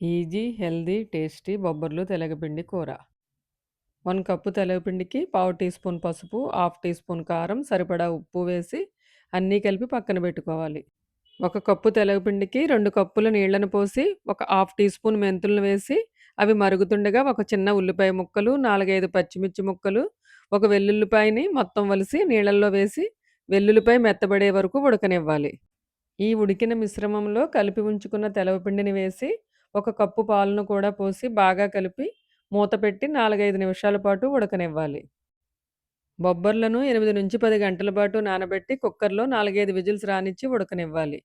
Easy, healthy, tasty బొబ్బర్లు, తెలగపిండి కూర. 1 cup తెలగపిండికి పావు టీ స్పూన్ పసుపు, హాఫ్ టీ స్పూన్ కారం, సరిపడా ఉప్పు వేసి అన్నీ కలిపి పక్కన పెట్టుకోవాలి. 1 కప్పు తెలగపిండికి 2 కప్పుల నీళ్లను పోసి, ఒక హాఫ్ టీ స్పూన్ మెంతులను వేసి, అవి మరుగుతుండగా ఒక చిన్న ఉల్లిపాయ ముక్కలు, 4, 5 పచ్చిమిర్చి ముక్కలు, ఒక వెల్లుల్లిపాయని మొత్తం వలిసి నీళ్లల్లో వేసి, వెల్లుల్లిపాయ మెత్తబడే వరకు ఉడకనివ్వాలి. ఈ ఉడికిన మిశ్రమంలో కలిపి ఉంచుకున్న తెలవపిండిని వేసి, ఒక కప్పు పాలను కూడా పోసి బాగా కలిపి మూత పెట్టి 4, 5 నిమిషాల పాటు ఉడకనివ్వాలి. బొబ్బర్లను 8-10 గంటల పాటు నానబెట్టి కుక్కర్‌లో 4, 5 విజిల్స్ రానిచ్చి ఉడకనివ్వాలి.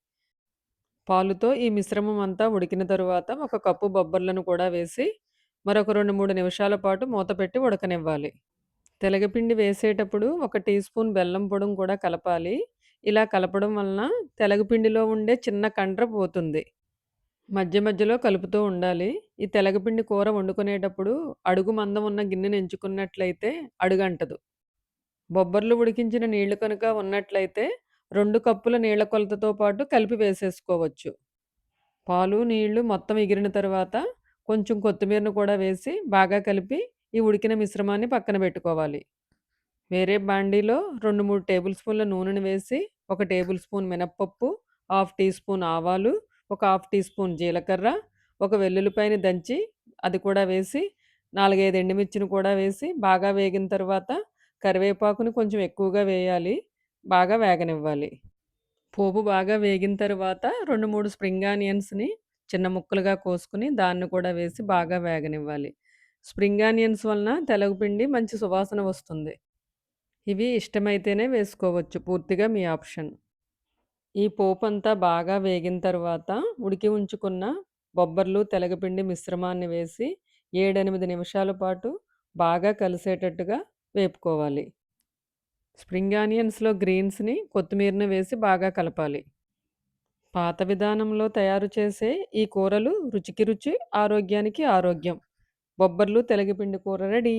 పాలుతో ఈ మిశ్రమం అంతా ఉడికిన తరువాత ఒక కప్పు బొబ్బర్లను కూడా వేసి మరొక 2, 3 నిమిషాల పాటు మూత పెట్టి ఉడకనివ్వాలి. తెలగపిండి వేసేటప్పుడు ఒక టీ స్పూన్ బెల్లం పొడిని కూడా కలపాలి. ఇలా కలపడం వలన తెలగపిండిలో ఉండే చిన్న కండ్ర పోతుంది. మధ్య మధ్యలో కలుపుతూ ఉండాలి. ఈ తెలగపిండి కూర వండుకునేటప్పుడు అడుగు మందం ఉన్న గిన్నెను ఎంచుకున్నట్లయితే అడుగంటదు. బొబ్బర్లు ఉడికించిన నీళ్లు కనుక ఉన్నట్లయితే 2 కప్పుల నీళ్ల కొలతతో పాటు కలిపి వేసేసుకోవచ్చు. పాలు, నీళ్లు మొత్తం ఎగిరిన తరువాత కొంచెం కొత్తిమీరను కూడా వేసి బాగా కలిపి ఈ ఉడికిన మిశ్రమాన్ని పక్కన పెట్టుకోవాలి. వేరే బాండీలో 2, 3 టేబుల్ స్పూన్ల నూనెను వేసి, ఒక టేబుల్ స్పూన్ మినప్పప్పు, హాఫ్ టీ స్పూన్ ఆవాలు, ఒక హాఫ్ టీ స్పూన్ జీలకర్ర, ఒక వెల్లుల్లిపాయని దంచి అది కూడా వేసి, 4, 5 ఎండుమిర్చిని కూడా వేసి బాగా వేగిన తర్వాత కరివేపాకుని కొంచెం ఎక్కువగా వేయాలి. బాగా వేగనివ్వాలి. పోపు బాగా వేగిన తర్వాత 2, 3 స్ప్రింగ్ ఆనియన్స్‌ని చిన్న ముక్కలుగా కోసుకొని దాన్ని కూడా వేసి బాగా వేగనివ్వాలి. స్ప్రింగ్ ఆనియన్స్ వలన తెలగపిండి మంచి సువాసన వస్తుంది. ఇవి ఇష్టమైతేనే వేసుకోవచ్చు. పూర్తిగా మీ ఆప్షన్. ఈ పోపంతా బాగా వేగిన తరువాత ఉడికి ఉంచుకున్న బొబ్బర్లు, తెలగపిండి మిశ్రమాన్ని వేసి 7, 8 నిమిషాల పాటు బాగా కలిసేటట్టుగా వేపుకోవాలి. స్ప్రింగ్ ఆనియన్స్‌లో గ్రీన్స్‌ని, కొత్తిమీరని వేసి బాగా కలపాలి. పాత విధానంలో తయారు చేసే ఈ కూరలు రుచికి రుచి, ఆరోగ్యానికి ఆరోగ్యం. బొబ్బర్లు, తెలగపిండి కూర రెడీ.